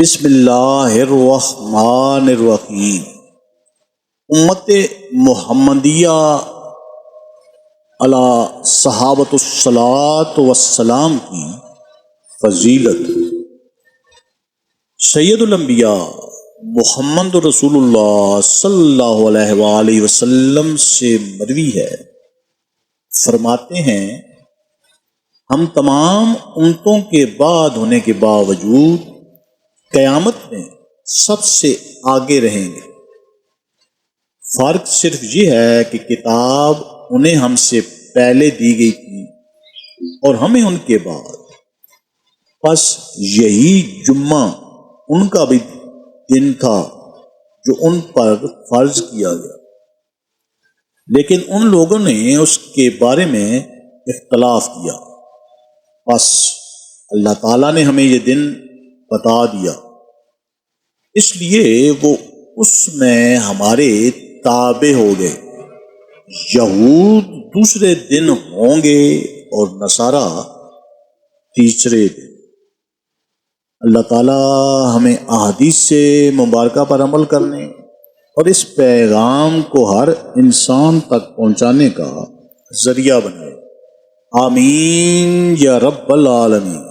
بسم اللہ الرحمن الرحیم۔ امت محمدیہ علی صحابۃ الصلاۃ والسلام کی فضیلت۔ سید الانبیاء محمد رسول اللہ صلی اللہ علیہ وآلہ وسلم سے مروی ہے، فرماتے ہیں ہم تمام امتوں کے بعد ہونے کے باوجود قیامت میں سب سے آگے رہیں گے۔ فرق صرف یہ ہے کہ کتاب انہیں ہم سے پہلے دی گئی تھی اور ہمیں ان کے بعد، بس یہی جمعہ ان کا بھی دن تھا جو ان پر فرض کیا گیا، لیکن ان لوگوں نے اس کے بارے میں اختلاف کیا، بس اللہ تعالیٰ نے ہمیں یہ دن بتا دیا، اس لیے وہ اس میں ہمارے تابع ہو گئے۔ یہود دوسرے دن ہوں گے اور نصارہ تیسرے دن۔ اللہ تعالیٰ ہمیں احادیث سے مبارکہ پر عمل کرنے اور اس پیغام کو ہر انسان تک پہنچانے کا ذریعہ بنائے۔ آمین یا رب العالمین۔